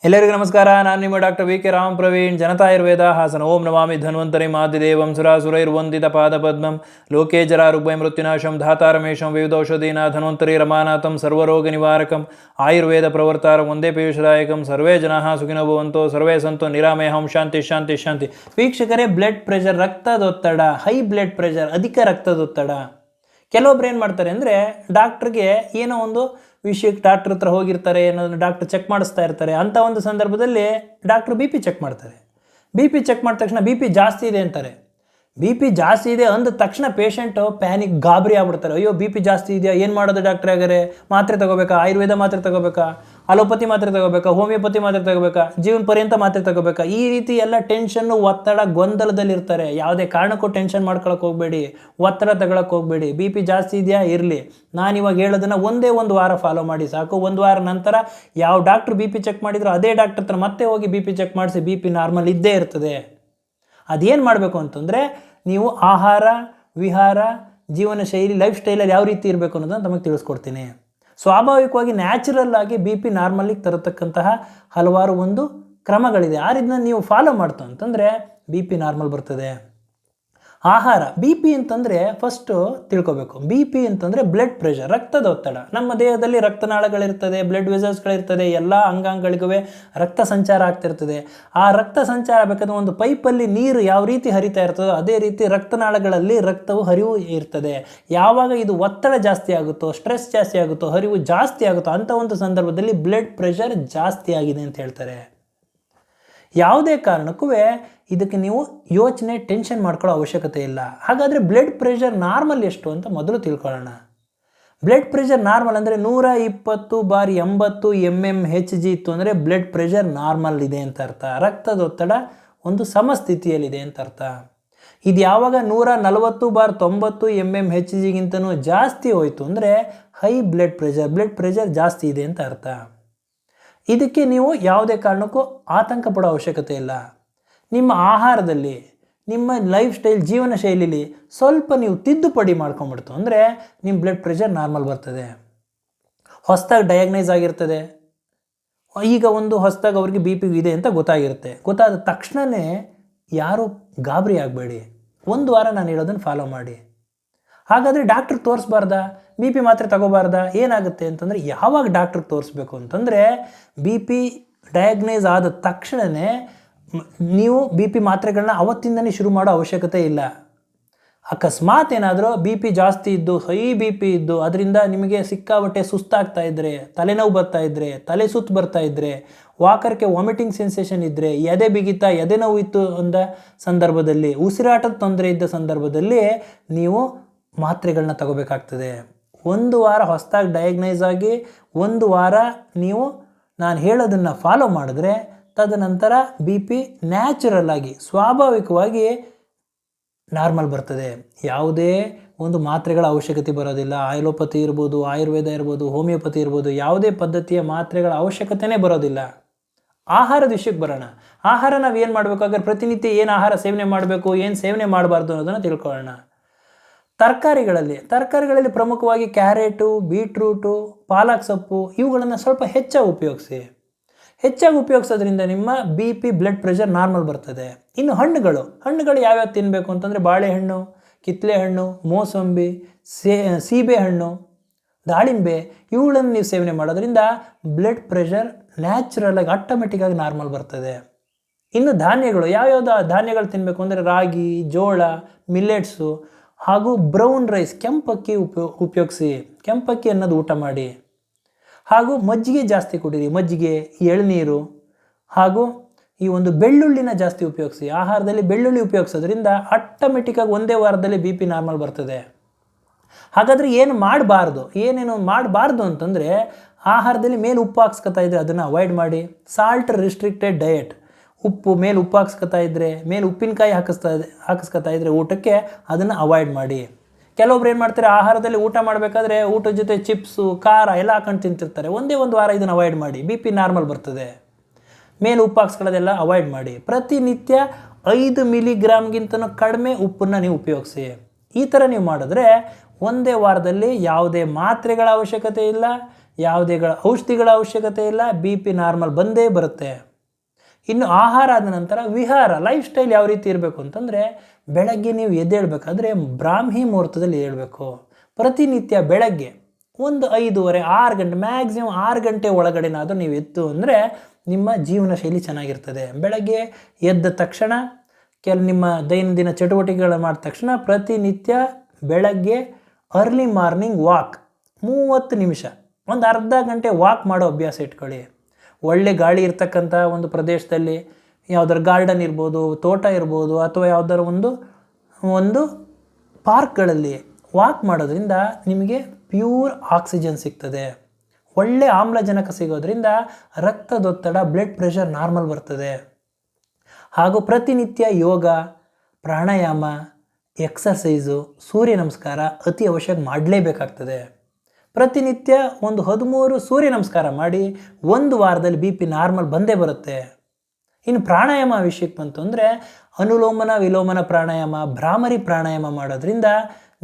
ಎಲ್ಲರಿಗೂ ನಮಸ್ಕಾರ. ನಾನು ನಿಮ್ಮ ಡಾಕ್ಟರ್ ವಿ.ಕೆ. ರಾಮ್ ಪ್ರವೀಣ್, ಜನತಾ ಆಯುರ್ವೇದ ಹಾಸನ. ಓಂ ನಮಾಮಿ ಧನ್ವಂತರಿ ಮಾದಿದೇವಂ ಸುರಾಸುರೈರ್ವಂದಿತ ಪಾದಪದ್ಮಂ ಲೋಕೆ ಜರಾ ರುಗ್ಭಯ ಮೃತ್ಯುನಾಶಂ ಧಾತಾರಮೇಶಂ ವಿವಿಧೌಷಧೀನ ಧನ್ವಂತರಿ ರಮಾನಾಥಂ ಸರ್ವರೋಗ ನಿವಾರಕಂ ಆಯುರ್ವೇದ ಪ್ರವರ್ತಾರ ಒಂದೇ ಪೀಯೂಷದಾಯಕಂ. ಸರ್ವೇ ಜನಾಃ ಸುಖಿನೋ ಭವಂತೋ ಸರ್ವೇ ಸಂತೋ ನಿರಾಮಯಂ. ಶಾಂತಿ ಶಾಂತಿ ಶಾಂತಿ. ವೀಕ್ಷಕರೇ, ಬ್ಲಡ್ ಪ್ರೆಷರ್, ರಕ್ತದೊತ್ತಡ, ಹೈ ಬ್ಲಡ್ ಪ್ರೆಷರ್, ಅಧಿಕ ರಕ್ತದೊತ್ತಡ. ಕೆಲವೊಬ್ರು ಏನು ಮಾಡ್ತಾರೆ ಅಂದರೆ, ಡಾಕ್ಟ್ರಿಗೆ ಏನೋ ಒಂದು ವಿಷಯಕ್ಕೆ ಡಾಕ್ಟ್ರ್ ಹತ್ರ ಹೋಗಿರ್ತಾರೆ, ಏನೋ ಡಾಕ್ಟ್ರ್ ಚೆಕ್ ಮಾಡಿಸ್ತಾ ಇರ್ತಾರೆ. ಅಂಥ ಒಂದು ಸಂದರ್ಭದಲ್ಲಿ ಡಾಕ್ಟ್ರು ಬಿ ಪಿ ಚೆಕ್ ಮಾಡ್ತಾರೆ. ಬಿ ಪಿ ಚೆಕ್ ಮಾಡಿದ ತಕ್ಷಣ ಬಿ ಪಿ ಜಾಸ್ತಿ ಇದೆ ಅಂತಾರೆ. ಬಿ ಪಿ ಜಾಸ್ತಿ ಇದೆ ಅಂದ ತಕ್ಷಣ ಪೇಷಂಟು ಪ್ಯಾನಿಕ್, ಗಾಬರಿ ಆಗ್ಬಿಡ್ತಾರೆ. ಅಯ್ಯೋ, ಬಿ ಪಿ ಜಾಸ್ತಿ ಇದೆಯಾ, ಏನು ಮಾಡೋದು ಡಾಕ್ಟ್ರ್? ಹಾಗಾರೆ ಮಾತ್ರೆ ತಗೋಬೇಕಾ? ಆಯುರ್ವೇದ ಮಾತ್ರೆ ತಗೋಬೇಕಾ? ಅಲೋಪತಿ ಮಾತ್ರೆ ತಗೋಬೇಕಾ? ಹೋಮಿಯೋಪತಿ ಮಾತ್ರೆ ತಗೋಬೇಕಾ? ಜೀವನ ಪರ್ಯಂತ ಮಾತ್ರೆ ತಗೋಬೇಕಾ? ಈ ರೀತಿ ಎಲ್ಲ ಟೆನ್ಷನ್ನು, ಒತ್ತಡ, ಗೊಂದಲದಲ್ಲಿರ್ತಾರೆ. ಯಾವುದೇ ಕಾರಣಕ್ಕೂ ಟೆನ್ಷನ್ ಮಾಡ್ಕೊಳಕ್ಕೆ ಹೋಗಬೇಡಿ, ಒತ್ತಡ ತಗೊಳಕ್ಕೆ ಹೋಗಬೇಡಿ. ಬಿ ಪಿ ಜಾಸ್ತಿ ಇದೆಯಾ, ಇರಲಿ, ನಾನಿವಾಗ ಹೇಳೋದನ್ನು ಒಂದೇ ಒಂದು ವಾರ ಫಾಲೋ ಮಾಡಿ ಸಾಕು. ಒಂದು ವಾರ ನಂತರ ಯಾವ ಡಾಕ್ಟ್ರು ಬಿ ಪಿ ಚೆಕ್ ಮಾಡಿದ್ರು ಅದೇ ಡಾಕ್ಟ್ರ್ ಹತ್ರ ಮತ್ತೆ ಹೋಗಿ ಬಿ ಪಿ ಚೆಕ್ ಮಾಡಿಸಿ. ಬಿ ಪಿ ನಾರ್ಮಲ್ ಇದ್ದೇ ಇರ್ತದೆ. ಅದೇನು ಮಾಡಬೇಕು ಅಂತಂದರೆ, ನೀವು ಆಹಾರ ವಿಹಾರ, ಜೀವನ ಶೈಲಿ, ಲೈಫ್ ಸ್ಟೈಲಲ್ಲಿ ಯಾವ ರೀತಿ ಇರಬೇಕು ಅನ್ನೋದನ್ನು ತಮಗೆ ತಿಳಿಸ್ಕೊಡ್ತೀನಿ. ಸ್ವಾಭಾವಿಕವಾಗಿ ನ್ಯಾಚುರಲ್ ಆಗಿ ಬಿ ಪಿ ನಾರ್ಮಲಿಗೆ ತರತಕ್ಕಂತಹ ಹಲವಾರು ಒಂದು ಕ್ರಮಗಳಿದೆ. ಆ ರೀತಿನ ನೀವು ಫಾಲೋ ಮಾಡ್ತು ಅಂತಂದರೆ ಬಿ ಪಿ ನಾರ್ಮಲ್ ಬರ್ತದೆ. ಆಹಾರ, ಬಿ ಪಿ ಅಂತಂದರೆ ಫಸ್ಟು ತಿಳ್ಕೊಬೇಕು. ಬಿ ಪಿ ಅಂತಂದರೆ ಬ್ಲಡ್ ಪ್ರೆಷರ್, ರಕ್ತದ ಒತ್ತಡ. ನಮ್ಮ ದೇಹದಲ್ಲಿ ರಕ್ತನಾಳಗಳಿರ್ತದೆ, ಬ್ಲಡ್ ವೆಸಲ್ಸ್ಗಳಿರ್ತದೆ, ಎಲ್ಲ ಅಂಗಾಂಗಗಳಿಗೂ ರಕ್ತ ಸಂಚಾರ ಆಗ್ತಿರ್ತದೆ. ಆ ರಕ್ತ ಸಂಚಾರ ಬೇಕಾದ್ರೆ ಒಂದು ಪೈಪಲ್ಲಿ ನೀರು ಯಾವ ರೀತಿ ಹರಿತಾ ಇರ್ತದೋ ಅದೇ ರೀತಿ ರಕ್ತನಾಳಗಳಲ್ಲಿ ರಕ್ತವು ಹರಿವು ಇರ್ತದೆ. ಯಾವಾಗ ಇದು ಒತ್ತಡ ಜಾಸ್ತಿ ಆಗುತ್ತೋ, ಸ್ಟ್ರೆಸ್ ಜಾಸ್ತಿ ಆಗುತ್ತೋ, ಹರಿವು ಜಾಸ್ತಿ ಆಗುತ್ತೋ, ಅಂಥ ಒಂದು ಸಂದರ್ಭದಲ್ಲಿ ಬ್ಲಡ್ ಪ್ರೆಷರ್ ಜಾಸ್ತಿ ಆಗಿದೆ ಅಂತ ಹೇಳ್ತಾರೆ. ಯಾವುದೇ ಕಾರಣಕ್ಕೂ ಇದಕ್ಕೆ ನೀವು ಯೋಚನೆ, ಟೆನ್ಷನ್ ಮಾಡ್ಕೊಳ್ಳೋ ಅವಶ್ಯಕತೆ ಇಲ್ಲ. ಹಾಗಾದರೆ ಬ್ಲಡ್ ಪ್ರೆಷರ್ ನಾರ್ಮಲ್ ಎಷ್ಟು ಅಂತ ಮೊದಲು ತಿಳ್ಕೊಳ್ಳೋಣ. ಬ್ಲಡ್ ಪ್ರೆಷರ್ ನಾರ್ಮಲ್ ಅಂದರೆ 120/80 mmHg ಇತ್ತು ಅಂದರೆ ಬ್ಲಡ್ ಪ್ರೆಷರ್ ನಾರ್ಮಲ್ ಇದೆ ಅಂತ ಅರ್ಥ. ರಕ್ತದೊತ್ತಡ ಒಂದು ಸಮಸ್ಥಿತಿಯಲ್ಲಿದೆ ಅಂತ ಅರ್ಥ. ಇದು ಯಾವಾಗ 140/90 mmHgಗಿಂತನೂ ಜಾಸ್ತಿ ಹೋಯಿತು ಅಂದರೆ ಹೈ ಬ್ಲಡ್ ಪ್ರೆಷರ್ ಜಾಸ್ತಿ ಇದೆ ಅಂತ ಅರ್ಥ. ಇದಕ್ಕೆ ನೀವು ಯಾವುದೇ ಕಾರಣಕ್ಕೂ ಆತಂಕ ಪಡೋ ಅವಶ್ಯಕತೆ ಇಲ್ಲ. ನಿಮ್ಮ ಆಹಾರದಲ್ಲಿ, ನಿಮ್ಮ ಲೈಫ್ ಸ್ಟೈಲ್, ಜೀವನ ಶೈಲಿಲಿ ಸ್ವಲ್ಪ ನೀವು ತಿದ್ದುಪಡಿ ಮಾಡ್ಕೊಂಬಿಡ್ತು ಅಂದರೆ ನಿಮ್ಮ ಬ್ಲಡ್ ಪ್ರೆಷರ್ ನಾರ್ಮಲ್ ಬರ್ತದೆ. ಹೊಸದಾಗಿ ಡಯಾಗ್ನೈಸ್ ಆಗಿರ್ತದೆ. ಈಗ ಒಂದು ಹೊಸದಾಗಿ ಅವ್ರಿಗೆ ಬಿ ಪಿ ಇದೆ ಅಂತ ಗೊತ್ತಾಗಿರುತ್ತೆ. ಗೊತ್ತಾದ ತಕ್ಷಣವೇ ಯಾರೂ ಗಾಬರಿ ಆಗಬೇಡಿ. ಒಂದು ವಾರ ನಾನು ಹೇಳೋದನ್ನು ಫಾಲೋ ಮಾಡಿ. ಹಾಗಾದರೆ ಡಾಕ್ಟ್ರ್ ತೋರಿಸ್ಬಾರ್ದಾ? ಬಿ ಪಿ ಮಾತ್ರೆ ತಗೋಬಾರ್ದಾ? ಏನಾಗುತ್ತೆ ಅಂತಂದರೆ, ಯಾವಾಗ ಡಾಕ್ಟ್ರಿಗೆ ತೋರಿಸ್ಬೇಕು ಅಂತಂದರೆ, ಬಿ ಪಿ ಡಯಾಗ್ನೈಸ್ ಆದ ತಕ್ಷಣವೇ ನೀವು ಬಿ ಪಿ ಮಾತ್ರೆಗಳನ್ನ ಅವತ್ತಿಂದನೇ ಶುರು ಮಾಡೋ ಅವಶ್ಯಕತೆ ಇಲ್ಲ. ಅಕಸ್ಮಾತ್ ಏನಾದರೂ ಬಿ ಪಿ ಜಾಸ್ತಿ ಇದ್ದು, ಹೈ ಬಿ ಪಿ ಇದ್ದು, ಅದರಿಂದ ನಿಮಗೆ ಸಿಕ್ಕಾಬಟ್ಟೆ ಸುಸ್ತಾಗ್ತಾ ಇದ್ದರೆ, ತಲೆನೋವು ಬರ್ತಾ ಇದ್ದರೆ, ತಲೆ ಸುತ್ತು ಬರ್ತಾ ಇದ್ದರೆ, ವಾಕರ್ಗೆ ವಾಮಿಟಿಂಗ್ ಸೆನ್ಸೇಷನ್ ಇದ್ದರೆ, ಎದೆ ಬಿಗಿತ, ಎದೆ ನೋವು ಇತ್ತು ಅಂದ ಸಂದರ್ಭದಲ್ಲಿ, ಉಸಿರಾಟದ ತೊಂದರೆ ಇದ್ದ ಸಂದರ್ಭದಲ್ಲಿ ನೀವು ಮಾತ್ರೆಗಳನ್ನ ತಗೋಬೇಕಾಗ್ತದೆ. ಒಂದು ವಾರ ಹೊಸದಾಗಿ ಡಯಾಗ್ನೈಸ್ ಆಗಿ ಒಂದು ವಾರ ನೀವು ನಾನು ಹೇಳೋದನ್ನು ಫಾಲೋ ಮಾಡಿದ್ರೆ ತದನಂತರ ಬಿ ಪಿ ನ್ಯಾಚುರಲ್ ಆಗಿ, ಸ್ವಾಭಾವಿಕವಾಗಿ ನಾರ್ಮಲ್ ಬರ್ತದೆ. ಯಾವುದೇ ಒಂದು ಮಾತ್ರೆಗಳ ಅವಶ್ಯಕತೆ ಬರೋದಿಲ್ಲ. ಅಲೋಪತಿ ಇರ್ಬೋದು, ಆಯುರ್ವೇದ ಇರ್ಬೋದು, ಹೋಮಿಯೋಪತಿ ಇರ್ಬೋದು, ಯಾವುದೇ ಪದ್ಧತಿಯ ಮಾತ್ರೆಗಳ ಅವಶ್ಯಕತೆಯೇ ಬರೋದಿಲ್ಲ. ಆಹಾರದ ವಿಷಯಕ್ಕೆ ಬರೋಣ. ಆಹಾರ ನಾವು ಏನು ಮಾಡಬೇಕಾದ್ರೆ, ಪ್ರತಿನಿತ್ಯ ಏನು ಆಹಾರ ಸೇವನೆ ಮಾಡಬೇಕು, ಏನು ಸೇವನೆ ಮಾಡಬಾರ್ದು ಅನ್ನೋದನ್ನು ತಿಳ್ಕೊಳ್ಳೋಣ. ತರಕಾರಿಗಳಲ್ಲಿ ಪ್ರಮುಖವಾಗಿ ಕ್ಯಾರೆಟು, ಬೀಟ್ರೂಟು, ಪಾಲಕ್ ಸೊಪ್ಪು ಇವುಗಳನ್ನು ಸ್ವಲ್ಪ ಹೆಚ್ಚಾಗಿ ಉಪಯೋಗಿಸೋದ್ರಿಂದ ನಿಮ್ಮ B P, blood pressure normal ಬರ್ತದೆ. ಇನ್ನು ಹಣ್ಣುಗಳು ಯಾವ್ಯಾವ ತಿನ್ನಬೇಕು ಅಂತಂದರೆ, ಬಾಳೆಹಣ್ಣು, ಕಿತ್ತಳೆಹಣ್ಣು, ಮೋಸಂಬಿ, ಸೀಬೆಹಣ್ಣು, ದಾಳಿಂಬೆ ಇವುಗಳನ್ನು ನೀವು ಸೇವನೆ ಮಾಡೋದ್ರಿಂದ ಬ್ಲಡ್ ಪ್ರೆಷರ್ ನ್ಯಾಚುರಲಾಗಿ ಆಟೋಮೆಟಿಕ್ಕಾಗಿ ನಾರ್ಮಲ್ ಬರ್ತದೆ. ಇನ್ನು ಧಾನ್ಯಗಳು, ಯಾವ್ಯಾವ್ದು ಧಾನ್ಯಗಳು ತಿನ್ನಬೇಕು ಅಂದರೆ, ರಾಗಿ, ಜೋಳ, ಮಿಲ್ಲೆಟ್ಸು ಹಾಗೂ ಬ್ರೌನ್ ರೈಸ್, ಕೆಂಪಕ್ಕಿ ಉಪಯೋಗಿಸಿ. ಕೆಂಪಕ್ಕಿ ಅನ್ನೋದು ಊಟ ಮಾಡಿ. ಹಾಗೂ ಮಜ್ಜಿಗೆ ಜಾಸ್ತಿ ಕುಡೀರಿ. ಮಜ್ಜಿಗೆ, ಎಳನೀರು ಹಾಗೂ ಈ ಒಂದು ಬೆಳ್ಳುಳ್ಳಿನ ಜಾಸ್ತಿ ಉಪಯೋಗಿಸಿ. ಆಹಾರದಲ್ಲಿ ಬೆಳ್ಳುಳ್ಳಿ ಉಪಯೋಗಿಸೋದ್ರಿಂದ ಆಟೋಮೆಟಿಕ್ಕಾಗಿ ಒಂದೇ ವಾರದಲ್ಲಿ ಬಿ ಪಿ ನಾರ್ಮಲ್ ಬರ್ತದೆ. ಹಾಗಾದರೆ ಏನೇನು ಮಾಡಬಾರ್ದು ಅಂತಂದರೆ, ಆಹಾರದಲ್ಲಿ ಮೇಲೆ ಉಪ್ಪು ಹಾಕ್ಸ್ಕೊತಾ ಇದ್ದರೆ ಅದನ್ನು ಅವಾಯ್ಡ್ ಮಾಡಿ. ಸಾಲ್ಟ್ ರಿಸ್ಟ್ರಿಕ್ಟೆಡ್ ಡಯಟ್, ಮೇಲೆ ಉಪ್ಪು ಹಾಕ್ಸ್ಕೊತಾ ಇದ್ದರೆ, ಮೇಲೆ ಉಪ್ಪಿನಕಾಯಿ ಹಾಕಿಸ್ಕೊತಾ ಇದ್ದರೆ ಊಟಕ್ಕೆ, ಅದನ್ನು ಅವಾಯ್ಡ್ ಮಾಡಿ. ಕೆಲವೊಬ್ರು ಏನು ಮಾಡ್ತಾರೆ, ಆಹಾರದಲ್ಲಿ ಊಟ ಮಾಡಬೇಕಾದ್ರೆ ಊಟದ ಜೊತೆ ಚಿಪ್ಸು, ಖಾರ ಎಲ್ಲ ಹಾಕೊಂಡು ತಿಂತಿರ್ತಾರೆ. ಒಂದೇ ಒಂದು ವಾರ ಇದನ್ನು ಅವಾಯ್ಡ್ ಮಾಡಿ, ಬಿ ಪಿ ನಾರ್ಮಲ್ ಬರ್ತದೆ. ಮೇಲೆ ಉಪ್ಪು ಹಾಕ್ಸ್ಕೊಳ್ಳೋದೆಲ್ಲ ಅವಾಯ್ಡ್ ಮಾಡಿ. ಪ್ರತಿನಿತ್ಯ 5 ಮಿಲಿಗ್ರಾಮ್ಗಿಂತನೂ ಕಡಿಮೆ ಉಪ್ಪನ್ನು ನೀವು ಉಪಯೋಗಿಸಿ. ಈ ಥರ ನೀವು ಮಾಡಿದ್ರೆ ಒಂದೇ ವಾರದಲ್ಲಿ ಯಾವುದೇ ಮಾತ್ರೆಗಳ ಅವಶ್ಯಕತೆ ಇಲ್ಲ, ಯಾವುದೇ ಔಷಧಿಗಳ ಅವಶ್ಯಕತೆ ಇಲ್ಲ, ಬಿ ಪಿ ನಾರ್ಮಲ್ ಬಂದೇ ಬರುತ್ತೆ. ಇನ್ನು ಆಹಾರ ಆದ ನಂತರ ವಿಹಾರ, ಲೈಫ್ ಸ್ಟೈಲ್ ಯಾವ ರೀತಿ ಇರಬೇಕು ಅಂತಂದರೆ, ಬೆಳಗ್ಗೆ ನೀವು ಎದ್ದೇಳಬೇಕಾದ್ರೆ ಬ್ರಾಹ್ಮಿ ಮುಹೂರ್ತದಲ್ಲಿ ಏಳಬೇಕು. ಪ್ರತಿನಿತ್ಯ ಬೆಳಗ್ಗೆ ಒಂದು 5:30 6 ಗಂಟೆ, ಮ್ಯಾಕ್ಸಿಮಮ್ 6 ಗಂಟೆ ಒಳಗಡೆನಾದರೂ ನೀವು ಎದ್ದು ಅಂದರೆ ನಿಮ್ಮ ಜೀವನ ಶೈಲಿ ಚೆನ್ನಾಗಿರ್ತದೆ. ಬೆಳಗ್ಗೆ ಎದ್ದ ತಕ್ಷಣ ನಿಮ್ಮ ದೈನಂದಿನ ಚಟುವಟಿಕೆಗಳು ಮಾಡಿದ ತಕ್ಷಣ ಪ್ರತಿನಿತ್ಯ ಬೆಳಗ್ಗೆ ಅರ್ಲಿ ಮಾರ್ನಿಂಗ್ ವಾಕ್ 30 ನಿಮಿಷ, ಒಂದು ಅರ್ಧ ಗಂಟೆ ವಾಕ್ ಮಾಡೋ ಅಭ್ಯಾಸ ಇಟ್ಕೊಳ್ಳಿ. ಒಳ್ಳೆ ಗಾಳಿ ಇರ್ತಕ್ಕಂಥ ಒಂದು ಪ್ರದೇಶದಲ್ಲಿ, ಯಾವುದಾದ್ರು ಗಾರ್ಡನ್ ಇರ್ಬೋದು, ತೋಟ ಇರ್ಬೋದು, ಅಥವಾ ಯಾವುದಾದ್ರು ಒಂದು ಪಾರ್ಕ್ಗಳಲ್ಲಿ ವಾಕ್ ಮಾಡೋದ್ರಿಂದ ನಿಮಗೆ ಪ್ಯೂರ್ ಆಕ್ಸಿಜನ್ ಸಿಗ್ತದೆ. ಒಳ್ಳೆ ಆಮ್ಲಜನಕ ಸಿಗೋದ್ರಿಂದ ರಕ್ತದೊತ್ತಡ, ಬ್ಲಡ್ ಪ್ರೆಷರ್ ನಾರ್ಮಲ್ ಬರ್ತದೆ. ಹಾಗೂ ಪ್ರತಿನಿತ್ಯ ಯೋಗ, ಪ್ರಾಣಾಯಾಮ, ಎಕ್ಸರ್ಸೈಸು, ಸೂರ್ಯ ನಮಸ್ಕಾರ ಅತಿ ಅವಶ್ಯಕ ಮಾಡಲೇಬೇಕಾಗ್ತದೆ. ಪ್ರತಿನಿತ್ಯ ಒಂದು 13 ಸೂರ್ಯ ನಮಸ್ಕಾರ ಮಾಡಿ ಒಂದು ವಾರದಲ್ಲಿ ಬಿ ಪಿ ನಾರ್ಮಲ್ ಬಂದೇ ಬರುತ್ತೆ. ಇನ್ನು ಪ್ರಾಣಾಯಾಮ ವಿಷಯಕ್ಕೆ ಬಂತು ಅಂದರೆ ಅನುಲೋಮನ ವಿಲೋಮನ ಪ್ರಾಣಾಯಾಮ, ಭ್ರಾಮರಿ ಪ್ರಾಣಾಯಾಮ ಮಾಡೋದ್ರಿಂದ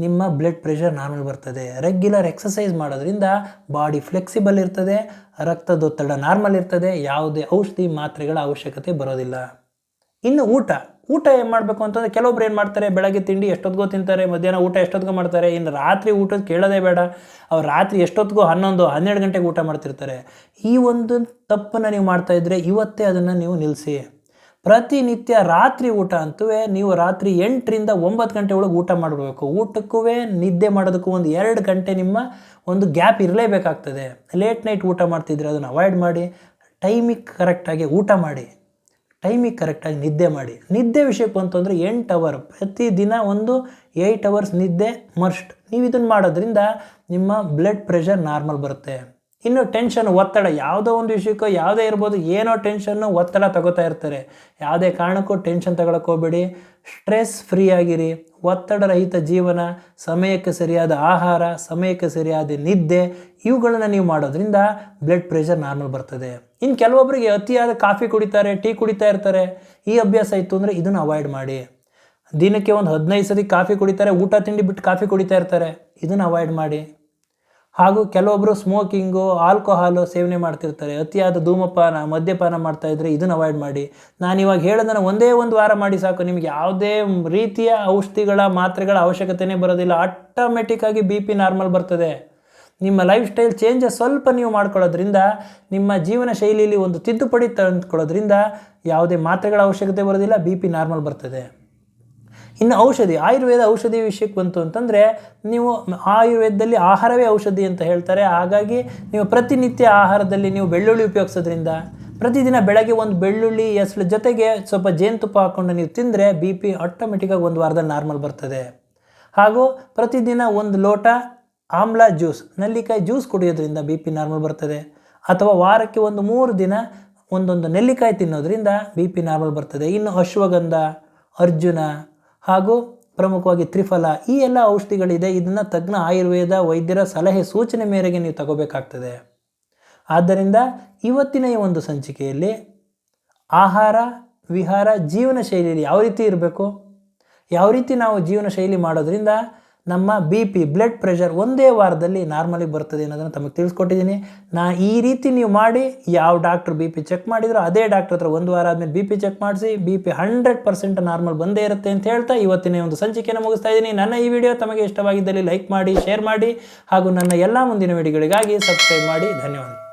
ನಿಮ್ಮ ಬ್ಲಡ್ ಪ್ರೆಷರ್ ನಾರ್ಮಲ್ ಬರ್ತದೆ. ರೆಗ್ಯುಲರ್ ಎಕ್ಸಸೈಸ್ ಮಾಡೋದ್ರಿಂದ ಬಾಡಿ ಫ್ಲೆಕ್ಸಿಬಲ್ ಇರ್ತದೆ, ರಕ್ತದೊತ್ತಡ ನಾರ್ಮಲ್ ಇರ್ತದೆ, ಯಾವುದೇ ಔಷಧಿ ಮಾತ್ರೆಗಳ ಅವಶ್ಯಕತೆ ಬರೋದಿಲ್ಲ. ಇನ್ನು ಊಟ ಏನು ಮಾಡಬೇಕು ಅಂತಂದರೆ, ಕೆಲವೊಬ್ರು ಏನು ಮಾಡ್ತಾರೆ, ಬೆಳಗ್ಗೆ ತಿಂಡಿ ಎಷ್ಟೊತ್ತಿಗೋ ತಿಂತಾರೆ, ಮಧ್ಯಾಹ್ನ ಊಟ ಎಷ್ಟೊತ್ತಿಗೋ ಮಾಡ್ತಾರೆ, ಇನ್ನು ರಾತ್ರಿ ಊಟದ ಕೇಳೋದೇ ಬೇಡ, ಅವ್ರು ರಾತ್ರಿ ಎಷ್ಟೊತ್ತಿಗೋ 11 12 ಗಂಟೆಗೆ ಊಟ ಮಾಡ್ತಿರ್ತಾರೆ. ಈ ಒಂದು ತಪ್ಪನ್ನು ನೀವು ಮಾಡ್ತಾಯಿದ್ರೆ ಇವತ್ತೇ ಅದನ್ನು ನೀವು ನಿಲ್ಲಿಸಿ. ಪ್ರತಿನಿತ್ಯ ರಾತ್ರಿ ಊಟ ಅಂತೂ ನೀವು ರಾತ್ರಿ 8ರಿಂದ 9 ಗಂಟೆ ಒಳಗೆ ಊಟ ಮಾಡಬೇಕು. ಊಟಕ್ಕೂ ನಿದ್ದೆ ಮಾಡೋದಕ್ಕೂ ಒಂದು 2 ಗಂಟೆ ನಿಮ್ಮ ಒಂದು ಗ್ಯಾಪ್ ಇರಲೇಬೇಕಾಗ್ತದೆ. ಲೇಟ್ ನೈಟ್ ಊಟ ಮಾಡ್ತಿದ್ರೆ ಅದನ್ನು ಅವಾಯ್ಡ್ ಮಾಡಿ, ಟೈಮಿಗೆ ಕರೆಕ್ಟಾಗಿ ಊಟ ಮಾಡಿ, ಟೈಮಿಗೆ ಕರೆಕ್ಟಾಗಿ ನಿದ್ದೆ ಮಾಡಿ. ನಿದ್ದೆ ವಿಷಯಕ್ಕೆ ಬಂತು ಅಂದರೆ 8 ಅವರ್ ಪ್ರತಿದಿನ ಒಂದು 8 ಅವರ್ಸ್ ನಿದ್ದೆ ಮಸ್ಟ್. ನೀವು ಇದನ್ನು ಮಾಡೋದ್ರಿಂದ ನಿಮ್ಮ ಬ್ಲಡ್ ಪ್ರೆಷರ್ ನಾರ್ಮಲ್ ಬರುತ್ತೆ. ಇನ್ನು ಟೆನ್ಷನ್, ಒತ್ತಡ, ಯಾವುದೋ ಒಂದು ವಿಷಯಕ್ಕೋ ಯಾವುದೇ ಇರ್ಬೋದು, ಏನೋ ಟೆನ್ಷನ್ನು ಒತ್ತಡ ತಗೋತಾ ಇರ್ತಾರೆ. ಯಾವುದೇ ಕಾರಣಕ್ಕೂ ಟೆನ್ಷನ್ ತಗೊಳಕ್ಕೆ ಹೋಗಬೇಡಿ. ಸ್ಟ್ರೆಸ್ ಫ್ರೀ ಆಗಿರಿ, ಒತ್ತಡ ರಹಿತ ಜೀವನ, ಸಮಯಕ್ಕೆ ಸರಿಯಾದ ಆಹಾರ, ಸಮಯಕ್ಕೆ ಸರಿಯಾದ ನಿದ್ದೆ, ಇವುಗಳನ್ನು ನೀವು ಮಾಡೋದ್ರಿಂದ ಬ್ಲಡ್ ಪ್ರೆಷರ್ ನಾರ್ಮಲ್ ಬರ್ತದೆ. ಇನ್ನು ಕೆಲವೊಬ್ಬರಿಗೆ ಅತಿಯಾದ ಕಾಫಿ ಕುಡಿತಾರೆ, ಟೀ ಕುಡಿತಾ ಇರ್ತಾರೆ. ಈ ಅಭ್ಯಾಸ ಇತ್ತು ಅಂದರೆ ಇದನ್ನು ಅವಾಯ್ಡ್ ಮಾಡಿ. ದಿನಕ್ಕೆ ಒಂದು 15 ಸತಿ ಕಾಫಿ ಕುಡಿತಾರೆ, ಊಟ ತಿಂಡಿ ಬಿಟ್ಟು ಕಾಫಿ ಕುಡಿತಾ ಇರ್ತಾರೆ, ಇದನ್ನು ಅವಾಯ್ಡ್ ಮಾಡಿ. ಹಾಗೂ ಕೆಲವೊಬ್ಬರು ಸ್ಮೋಕಿಂಗು, ಆಲ್ಕೋಹಾಲು ಸೇವನೆ ಮಾಡ್ತಿರ್ತಾರೆ, ಅತಿಯಾದ ಧೂಮಪಾನ, ಮದ್ಯಪಾನ ಮಾಡ್ತಾಯಿದ್ರೆ ಇದನ್ನು ಅವಾಯ್ಡ್ ಮಾಡಿ. ನಾನಿವಾಗ ಹೇಳೋದನ್ನು ಒಂದೇ ಒಂದು ವಾರ ಮಾಡಿ ಸಾಕು, ನಿಮಗೆ ಯಾವುದೇ ರೀತಿಯ ಔಷಧಿಗಳ ಮಾತ್ರೆಗಳ ಅವಶ್ಯಕತೆಯೇ ಬರೋದಿಲ್ಲ. ಆಟೋಮೆಟಿಕ್ಕಾಗಿ ಬಿ ಪಿ ನಾರ್ಮಲ್ ಬರ್ತದೆ. ನಿಮ್ಮ ಲೈಫ್ ಸ್ಟೈಲ್ ಚೇಂಜಸ್ ಸ್ವಲ್ಪ ನೀವು ಮಾಡ್ಕೊಳ್ಳೋದ್ರಿಂದ, ನಿಮ್ಮ ಜೀವನ ಶೈಲಿಯಲ್ಲಿ ಒಂದು ತಿದ್ದುಪಡಿ ತಂದುಕೊಳ್ಳೋದ್ರಿಂದ ಯಾವುದೇ ಮಾತ್ರೆಗಳ ಅವಶ್ಯಕತೆ ಬರೋದಿಲ್ಲ, ಬಿ ಪಿ ನಾರ್ಮಲ್ ಬರ್ತದೆ. ಇನ್ನು ಔಷಧಿ, ಆಯುರ್ವೇದ ಔಷಧಿ ವಿಷಯಕ್ಕೆ ಬಂತು ಅಂತಂದರೆ, ನೀವು ಆಯುರ್ವೇದದಲ್ಲಿ ಆಹಾರವೇ ಔಷಧಿ ಅಂತ ಹೇಳ್ತಾರೆ. ಹಾಗಾಗಿ ನೀವು ಪ್ರತಿನಿತ್ಯ ಆಹಾರದಲ್ಲಿ ನೀವು ಬೆಳ್ಳುಳ್ಳಿ ಉಪಯೋಗಿಸೋದ್ರಿಂದ, ಪ್ರತಿದಿನ ಬೆಳಗ್ಗೆ ಒಂದು ಬೆಳ್ಳುಳ್ಳಿ ಎಸ್ಳು ಜೊತೆಗೆ ಸ್ವಲ್ಪ ಜೇನುತುಪ್ಪ ಹಾಕ್ಕೊಂಡು ನೀವು ತಿಂದರೆ ಬಿ ಪಿ ಆಟೋಮೆಟಿಕ್ಕಾಗಿ ಒಂದು ವಾರದಲ್ಲಿ ನಾರ್ಮಲ್ ಬರ್ತದೆ. ಹಾಗೂ ಪ್ರತಿದಿನ ಒಂದು ಲೋಟ ಆಮ್ಲ ಜ್ಯೂಸ್, ನೆಲ್ಲಿಕಾಯಿ ಜ್ಯೂಸ್ ಕುಡಿಯೋದ್ರಿಂದ ಬಿ ಪಿ ನಾರ್ಮಲ್ ಬರ್ತದೆ. ಅಥವಾ ವಾರಕ್ಕೆ ಒಂದು 3 ದಿನ ಒಂದೊಂದು ನೆಲ್ಲಿಕಾಯಿ ತಿನ್ನೋದ್ರಿಂದ ಬಿ ಪಿ ನಾರ್ಮಲ್ ಬರ್ತದೆ. ಇನ್ನು ಅಶ್ವಗಂಧ, ಅರ್ಜುನ ಹಾಗೂ ಪ್ರಮುಖವಾಗಿ ತ್ರಿಫಲ, ಈ ಎಲ್ಲ ಔಷಧಿಗಳಿದೆ. ಇದನ್ನು ತಜ್ಞ ಆಯುರ್ವೇದ ವೈದ್ಯರ ಸಲಹೆ ಸೂಚನೆ ಮೇರೆಗೆ ನೀವು ತಗೋಬೇಕಾಗ್ತದೆ. ಆದ್ದರಿಂದ ಇವತ್ತಿನ ಈ ಒಂದು ಸಂಚಿಕೆಯಲ್ಲಿ ಆಹಾರ, ವಿಹಾರ, ಜೀವನ ಶೈಲಿಯಲ್ಲಿ ಯಾವ ರೀತಿ ಇರಬೇಕು, ಯಾವ ರೀತಿ ನಾವು ಜೀವನ ಶೈಲಿ ಮಾಡೋದ್ರಿಂದ ನಮ್ಮ ಬಿ ಪಿ, ಬ್ಲಡ್ ಪ್ರೆಷರ್ ಒಂದೇ ವಾರದಲ್ಲಿ ನಾರ್ಮಲಿ ಬರ್ತದೆ ಅನ್ನೋದನ್ನು ತಮಗೆ ತಿಳಿಸ್ಕೊಟ್ಟಿದ್ದೀನಿ. ಈ ರೀತಿ ನೀವು ಮಾಡಿ, ಯಾವ ಡಾಕ್ಟ್ರು ಬಿ ಪಿ ಚೆಕ್ ಮಾಡಿದ್ರು ಅದೇ ಡಾಕ್ಟ್ರ್ ಹತ್ರ 1 ವಾರ ಆದಮೇಲೆ ಬಿ ಪಿ ಚೆಕ್ ಮಾಡಿಸಿ, ಬಿ ಪಿ 100% ನಾರ್ಮಲ್ ಬಂದೇ ಇರುತ್ತೆ ಅಂತ ಹೇಳ್ತಾ ಇವತ್ತಿನ ಒಂದು ಸಂಚಿಕೆಯನ್ನು ಮುಗಿಸ್ತಾ ಇದ್ದೀನಿ. ನನ್ನ ಈ ವಿಡಿಯೋ ತಮಗೆ ಇಷ್ಟವಾಗಿದ್ದಲ್ಲಿ ಲೈಕ್ ಮಾಡಿ, ಶೇರ್ ಮಾಡಿ, ಹಾಗೂ ನನ್ನ ಎಲ್ಲ ಮುಂದಿನ ವಿಡಿಯೋಗಳಿಗಾಗಿ ಸಬ್ಸ್ಕ್ರೈಬ್ ಮಾಡಿ. ಧನ್ಯವಾದ.